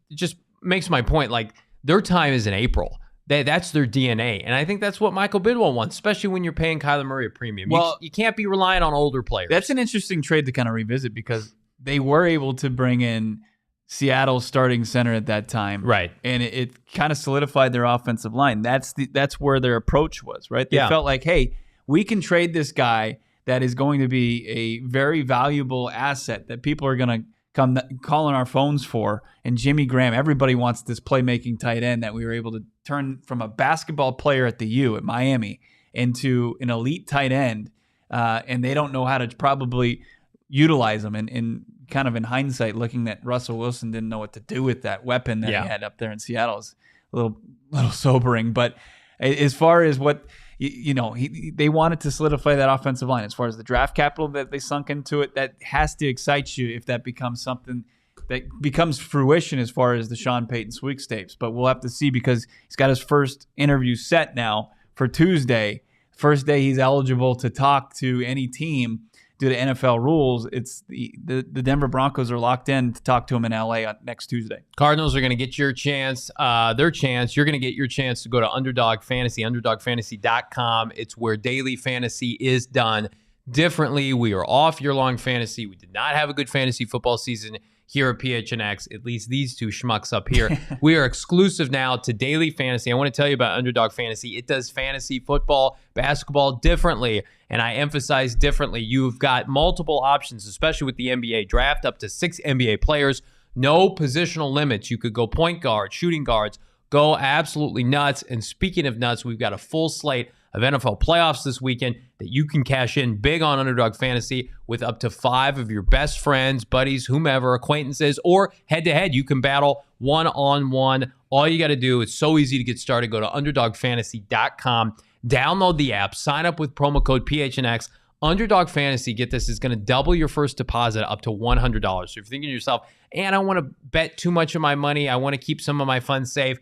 makes my point. Like, their time is in April. That's their DNA, and I think that's what Michael Bidwell wants, especially when you're paying Kyler Murray a premium. Well, you can't be relying on older players. That's an interesting trade to kind of revisit because they were able to bring in Seattle's starting center at that time. Right. And it kind of solidified their offensive line. That's where their approach was, right? They felt like, hey, we can trade this guy that is going to be a very valuable asset that people are going to come calling our phones for. And Jimmy Graham, everybody wants this playmaking tight end that we were able to turn from a basketball player at the U at Miami into an elite tight end. And they don't know how to probably utilize them. And kind of in hindsight, looking at Russell Wilson didn't know what to do with that weapon that he had up there in Seattle is a little sobering. But as far as what they wanted to solidify that offensive line. As far as the draft capital that they sunk into it, that has to excite you if that becomes something that becomes fruition as far as the Sean Payton sweepstakes. But we'll have to see because he's got his first interview set now for Tuesday. First day he's eligible to talk to any team due to NFL rules. It's the Denver Broncos are locked in to talk to him in LA next Tuesday. Cardinals are going to get your chance, their chance. You're going to get your chance to go to Underdog Fantasy, underdogfantasy.com. It's where daily fantasy is done differently. We are off year-long fantasy. We did not have a good fantasy football season here at PHNX, at least these two schmucks up here. We are exclusive now to daily fantasy. I want to tell you about Underdog Fantasy. It does fantasy football, basketball differently, and I emphasize differently. You've got multiple options, especially with the NBA draft, up to 6 NBA players, no positional limits. You could go point guard, shooting guards, go absolutely nuts. And speaking of nuts, we've got a full slate of NFL playoffs this weekend that you can cash in big on Underdog Fantasy with up to 5 of your best friends, buddies, whomever, acquaintances, or head-to-head. You can battle one-on-one. All you got to do, it's so easy to get started. Go to underdogfantasy.com, download the app, sign up with promo code PHNX. Underdog Fantasy, get this, is going to double your first deposit up to $100. So if you're thinking to yourself, I don't want to bet too much of my money, I want to keep some of my funds safe,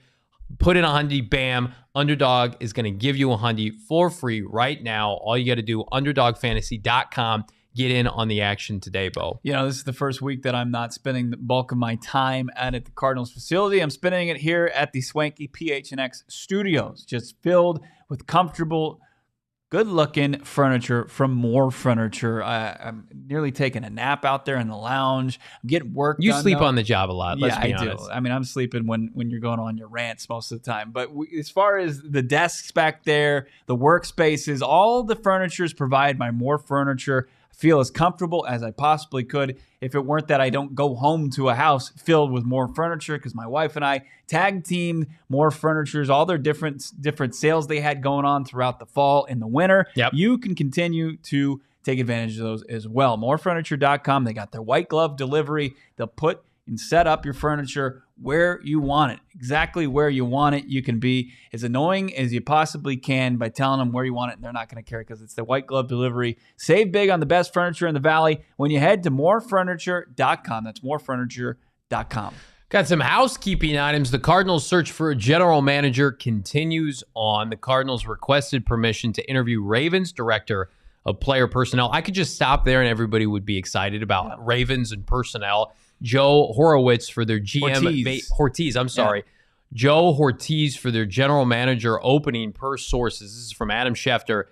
put in $100, bam. Underdog is going to give you $100 for free right now. All you got to do, underdogfantasy.com. Get in on the action today, Bo. This is the first week that I'm not spending the bulk of my time at the Cardinals facility. I'm spending it here at the swanky PHNX studios, just filled with comfortable, good-looking furniture from More Furniture. I'm nearly taking a nap out there in the lounge. I'm getting work done. You sleep on the job a lot, let's be honest. I mean, I'm sleeping when you're going on your rants most of the time. But as far as the desks back there, the workspaces, all the furniture is provided by More Furniture. I feel as comfortable as I possibly could. If it weren't that I don't go home to a house filled with More Furniture, because my wife and I tag teamed More Furniture's, all their different sales they had going on throughout the fall and the winter. Yep. You can continue to take advantage of those as well. Morefurniture.com. They got their white glove delivery. They'll put and set up your furniture where you want it, exactly where you want it. You can be as annoying as you possibly can by telling them where you want it, and they're not going to care because it's the white glove delivery. Save big on the best furniture in the valley when you head to morefurniture.com. That's morefurniture.com. Got some housekeeping items. The Cardinals' search for a general manager continues on. The Cardinals requested permission to interview Ravens director of player personnel. I could just stop there and everybody would be excited about Ravens and personnel. Joe Horowitz for their GM. Hortiz, I'm sorry. Yeah. Joe Hortiz for their general manager opening per sources. This is from Adam Schefter.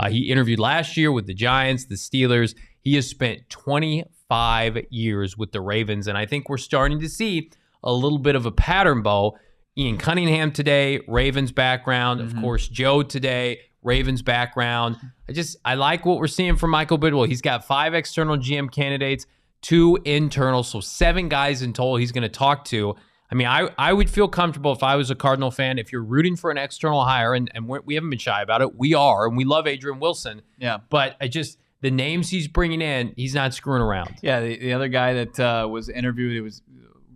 He interviewed last year with the Giants, the Steelers. He has spent 25 years with the Ravens, and I think we're starting to see a little bit of a pattern, Bo. Ian Cunningham today, Ravens background. Of course, Joe today, Ravens background. I like what we're seeing from Michael Bidwell. He's got 5 external GM candidates, 2 internal, so 7 guys in total he's going to talk to. I mean, I would feel comfortable if I was a Cardinal fan. If you're rooting for an external hire, and we haven't been shy about it, we are, and we love Adrian Wilson. Yeah. But the names he's bringing in, he's not screwing around. Yeah, the other guy that was interviewed, it was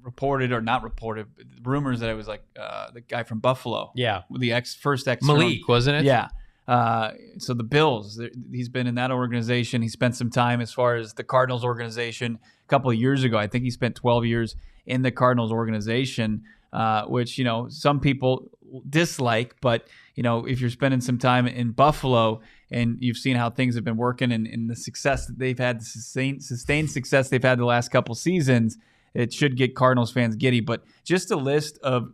reported or not reported, rumors that it was like the guy from Buffalo. Yeah. The first external. Malik, wasn't it? Yeah. So the Bills, he's been in that organization. He spent some time as far as the Cardinals organization a couple of years ago. I think he spent 12 years in the Cardinals organization, which, some people dislike. But, if you're spending some time in Buffalo and you've seen how things have been working and the success that they've had, the sustained success they've had the last couple seasons, it should get Cardinals fans giddy. But just a list of,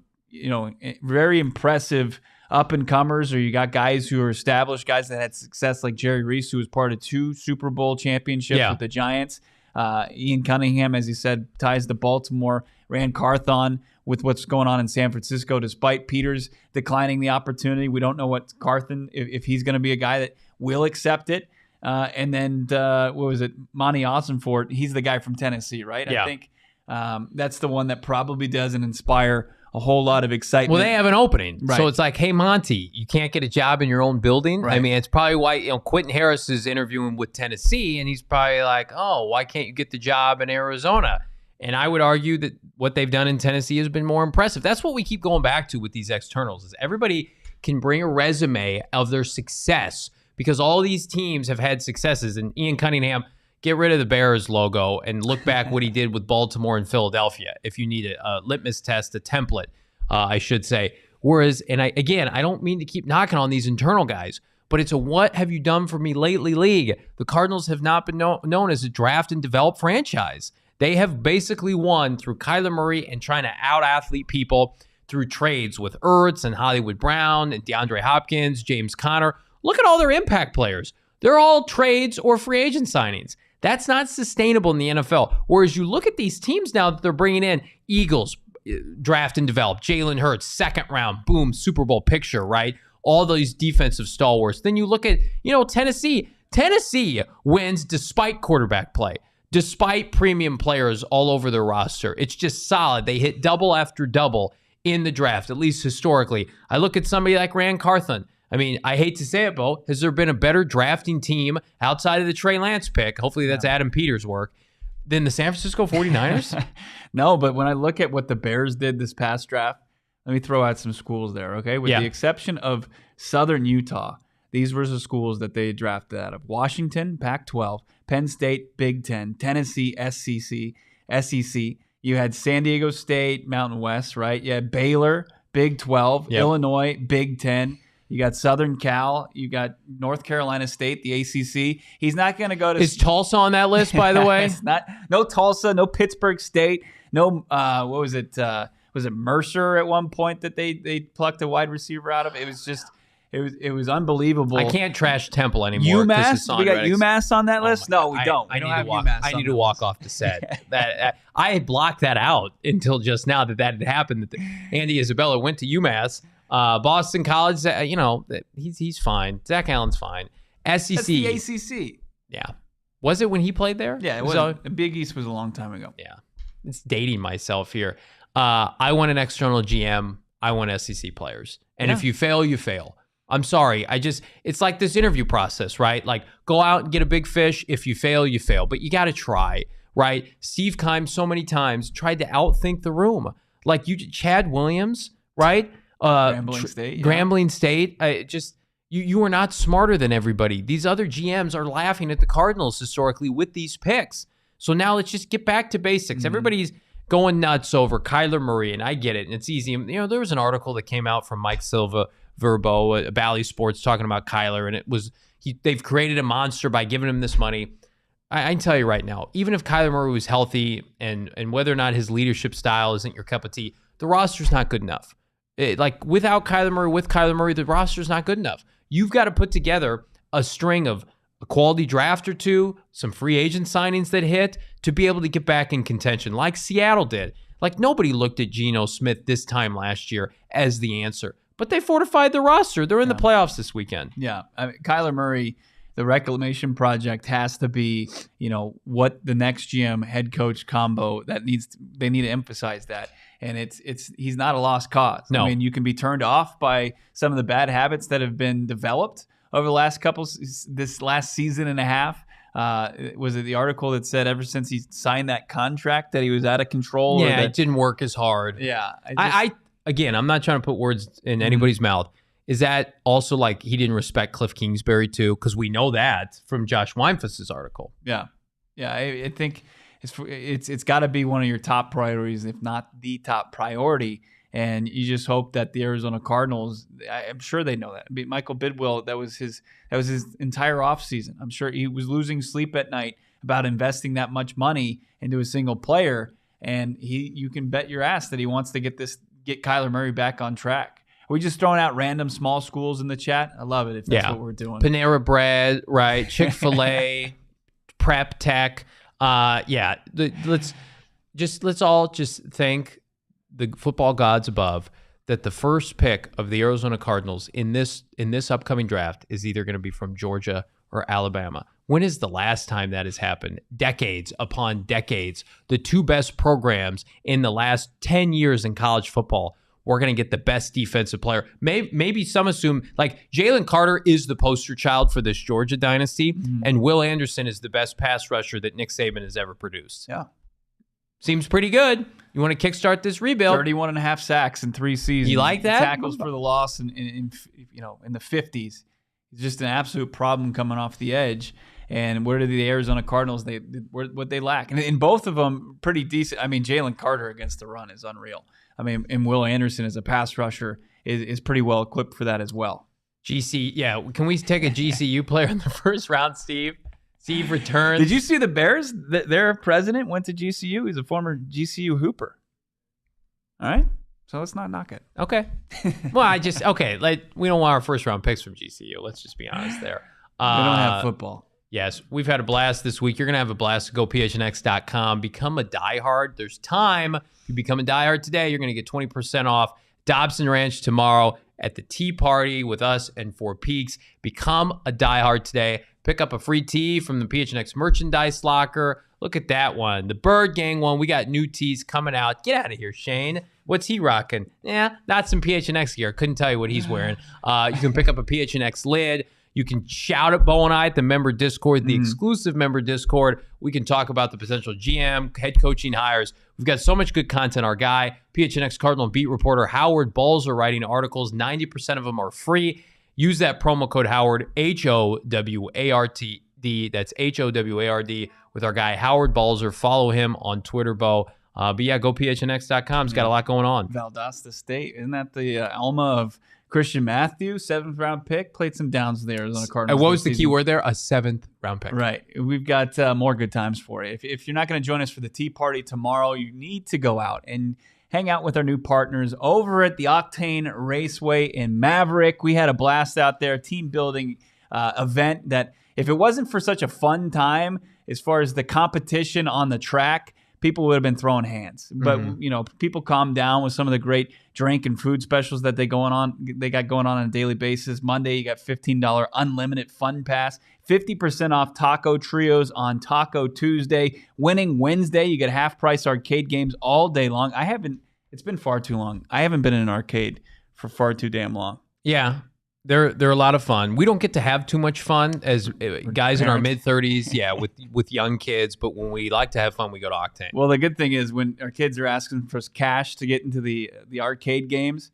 very impressive up-and-comers, or you got guys who are established, guys that had success like Jerry Reese, who was part of 2 Super Bowl championships with the Giants. Ian Cunningham, as he said, ties to Baltimore. Rand Carthon with what's going on in San Francisco, despite Peters declining the opportunity. We don't know what Carthon, if he's going to be a guy that will accept it. And then, Monty Ossenfort, he's the guy from Tennessee, right? Yeah. I think that's the one that probably doesn't inspire a whole lot of excitement. Well, they have an opening. Right. So it's like, hey, Monty, you can't get a job in your own building? Right. I mean, it's probably why, Quentin Harris is interviewing with Tennessee, and he's probably like, oh, why can't you get the job in Arizona? And I would argue that what they've done in Tennessee has been more impressive. That's what we keep going back to with these externals, is everybody can bring a resume of their success, because all these teams have had successes. And Ian Cunningham, get rid of the Bears logo and look back what he did with Baltimore and Philadelphia, if you need a litmus test, a template, I should say. Whereas, and I don't mean to keep knocking on these internal guys, but it's a what have you done for me lately league. The Cardinals have not been known as a draft and develop franchise. They have basically won through Kyler Murray and trying to out-athlete people through trades with Ertz and Hollywood Brown and DeAndre Hopkins, James Conner. Look at all their impact players. They're all trades or free agent signings. That's not sustainable in the NFL. Whereas you look at these teams now that they're bringing in, Eagles, draft and develop, Jalen Hurts, second round, boom, Super Bowl picture, right? All these defensive stalwarts. Then you look at, Tennessee. Tennessee wins despite quarterback play, despite premium players all over their roster. It's just solid. They hit double after double in the draft, at least historically. I look at somebody like Rand Carthon. I mean, I hate to say it, Bo. Has there been a better drafting team outside of the Trey Lance pick? Hopefully that's Adam Peters' work. Than the San Francisco 49ers? No, but when I look at what the Bears did this past draft, let me throw out some schools there, okay? With the exception of Southern Utah, these were the schools that they drafted out of. Washington, Pac-12, Penn State, Big Ten, Tennessee, SEC. You had San Diego State, Mountain West, right? You had Baylor, Big 12, Illinois, Big 10. You got Southern Cal. You got North Carolina State, the ACC. He's not going to go to... Is Tulsa on that list, by the way? It's not. No Tulsa, no Pittsburgh State, no, what was it? Was it Mercer at one point that they plucked a wide receiver out of? It was just... It was unbelievable. I can't trash Temple anymore. UMass? We got UMass on that list? No, we don't. I need to walk off the set. I had blocked that out until just now that had happened. That Andy Isabella went to UMass. Boston College, he's fine. Zach Allen's fine. SEC. That's the ACC. Yeah. Was it when he played there? Yeah, it was. Big East was a long time ago. Yeah. It's dating myself here. I want an external GM. I want SEC players. And if you fail, you fail. I'm sorry. It's like this interview process, right? Like, go out and get a big fish. If you fail, you fail. But you got to try, right? Steve Keim so many times tried to outthink the room. Like Chad Williams, right? Grambling State. You are not smarter than everybody. These other GMs are laughing at the Cardinals historically with these picks. So now let's just get back to basics. Mm-hmm. Everybody's going nuts over Kyler Murray, and I get it. And it's easy. There was an article that came out from Mike Silva Verbo at Bally Sports talking about Kyler, and it was they've created a monster by giving him this money. I can tell you right now, even if Kyler Murray was healthy and whether or not his leadership style isn't your cup of tea, the roster's not good enough. Without Kyler Murray, with Kyler Murray, the roster's not good enough. You've got to put together a string of a quality draft or two, some free agent signings that hit to be able to get back in contention like Seattle did. Like, nobody looked at Geno Smith this time last year as the answer. But they fortified the roster. They're in the playoffs this weekend. Yeah. Kyler Murray, the reclamation project has to be, what the next GM head coach combo they need to emphasize that. And he's not a lost cause. No. I mean, you can be turned off by some of the bad habits that have been developed over the last this last season and a half. Was it the article that said ever since he signed that contract that he was out of control? Yeah, it didn't work as hard. Yeah. Again, I'm not trying to put words in anybody's mouth. Is that also like he didn't respect Cliff Kingsbury too? Because we know that from Josh Weinfuss's article. Yeah. I think it's got to be one of your top priorities, if not the top priority. And you just hope that the Arizona Cardinals, I'm sure they know that. Michael Bidwill, that was his entire offseason. I'm sure he was losing sleep at night about investing that much money into a single player. And you can bet your ass that he wants to get Kyler Murray back on track. Are we just throwing out random small schools in the chat? I love it if that's what we're doing. Panera Bread, right? Chick-fil-A, Prep Tech. Let's all just thank the football gods above that the first pick of the Arizona Cardinals in this upcoming draft is either going to be from Georgia or Alabama. When is the last time that has happened? Decades upon decades. The two best programs in the last 10 years in college football, we're going to get the best defensive player. Maybe some assume like Jalen Carter is the poster child for this Georgia dynasty, and Will Anderson is the best pass rusher that Nick Saban has ever produced. Yeah. Seems pretty good. You want to kickstart this rebuild? 31 and a half sacks in 3 seasons. You like that? Tackles for the loss in the 50s. It's just an absolute problem coming off the edge. And where do the Arizona Cardinals, what they lack? And in both of them, pretty decent. I mean, Jalen Carter against the run is unreal. I mean, and Will Anderson as a pass rusher is pretty well equipped for that as well. GC, yeah. Can we take a GCU player in the first round, Steve? Steve returns. Did you see the Bears? Their president went to GCU. He's a former GCU Hooper. All right. So let's not knock it. Okay. Well, we don't want our first round picks from GCU. Let's just be honest there. We don't have football. Yes, we've had a blast this week. You're going to have a blast. Go PHNX.com. Become a diehard. There's time. If you become a diehard today, you're going to get 20% off Dobson Ranch tomorrow at the Tee Party with us and Four Peaks. Become a diehard today. Pick up a free tee from the PHNX merchandise locker. Look at that one. The Bird Gang one. We got new tees coming out. Get out of here, Shane. What's he rocking? Not some PHNX gear. Couldn't tell you what he's wearing. You can pick up a PHNX lid. You can shout at Bo and I at the member Discord, the exclusive member Discord. We can talk about the potential GM, head coaching hires. We've got so much good content. Our guy, PHNX Cardinal beat reporter Howard Balzer, writing articles. 90% of them are free. Use that promo code Howard, HOWARD. That's HOWARD with our guy Howard Balzer. Follow him on Twitter, Bo. But yeah, go PHNX.com. It's got a lot going on. Valdosta State. Isn't that the Alma of Christian Matthews, 7th round pick? Played some downs with the Arizona Cardinals. What was the key word there? A 7th round pick. Right. We've got more good times for you. If you're not going to join us for the Tee Party tomorrow, you need to go out and hang out with our new partners over at the Octane Raceway in Maverick. We had a blast out there, team building event that if it wasn't for such a fun time as far as the competition on the track, people would have been throwing hands. But, people calmed down with some of the great drink and food specials that they got going on a daily basis. Monday, you got $15 unlimited fun pass, 50% off taco trios on Taco Tuesday. Winning Wednesday, you get half price arcade games all day long. It's been far too long. I haven't been in an arcade for far too damn long. Yeah. They're a lot of fun. We don't get to have too much fun as guys in our mid-30s, with young kids. But when we like to have fun, we go to Octane. Well, the good thing is when our kids are asking for cash to get into the arcade games,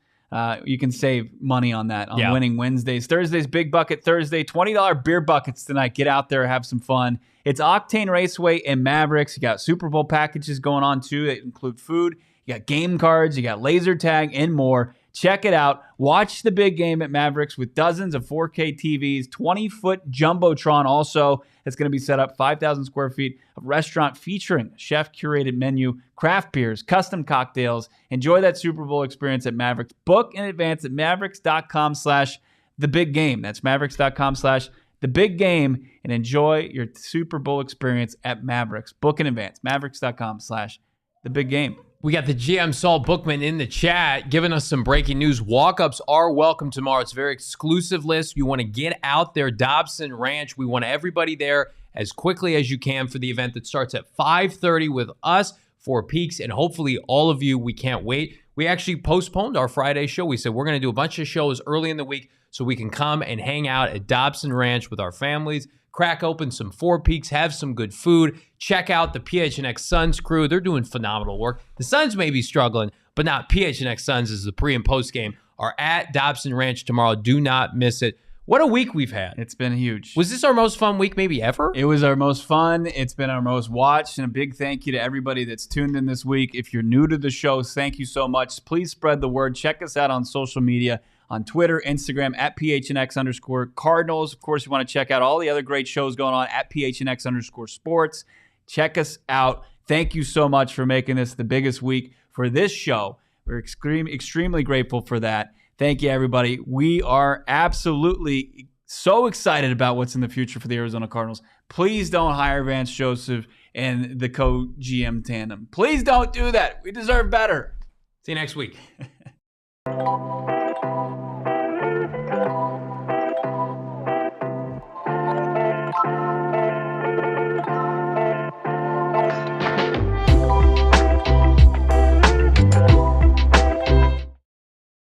you can save money on that on Winning Wednesdays. Thursdays, Big Bucket Thursday, $20 beer buckets tonight. Get out there, have some fun. It's Octane Raceway and Mavericks. You got Super Bowl packages going on, too, that include food. You got game cards, you got laser tag, and more. Check it out. Watch the big game at Mavericks with dozens of 4K TVs, 20-foot Jumbotron also that's going to be set up, 5,000 square feet of restaurant featuring a chef-curated menu, craft beers, custom cocktails. Enjoy that Super Bowl experience at Mavericks. Book in advance at mavericks.com/thebiggame. That's mavericks.com/thebiggame and enjoy your Super Bowl experience at Mavericks. Book in advance, mavericks.com/thebiggame. We got the GM Saul Bookman in the chat giving us some breaking news. Walk-ups are welcome tomorrow. It's a very exclusive list. You want to get out there, Dobson Ranch. We want everybody there as quickly as you can for the event that starts at 5:30 with us, Four Peaks, and hopefully all of you. We can't wait. We actually postponed our Friday show. We said we're going to do a bunch of shows early in the week so we can come and hang out at Dobson Ranch with our families, crack open some Four Peaks, have some good food. Check out the PHNX Suns crew. They're doing phenomenal work. The Suns may be struggling, but not PHNX Suns is the pre- and post-game are at Dobson Ranch tomorrow. Do not miss it. What a week we've had. It's been huge. Was this our most fun week maybe ever? It was our most fun. It's been our most watched. And a big thank you to everybody that's tuned in this week. If you're new to the show, thank you so much. Please spread the word. Check us out on social media, on Twitter, Instagram, at PHNX_Cardinals. Of course, you want to check out all the other great shows going on at PHNX_Sports. Check us out. Thank you so much for making this the biggest week for this show. We're extremely grateful for that. Thank you, everybody. We are absolutely so excited about what's in the future for the Arizona Cardinals. Please don't hire Vance Joseph and the co-GM tandem. Please don't do that. We deserve better. See you next week.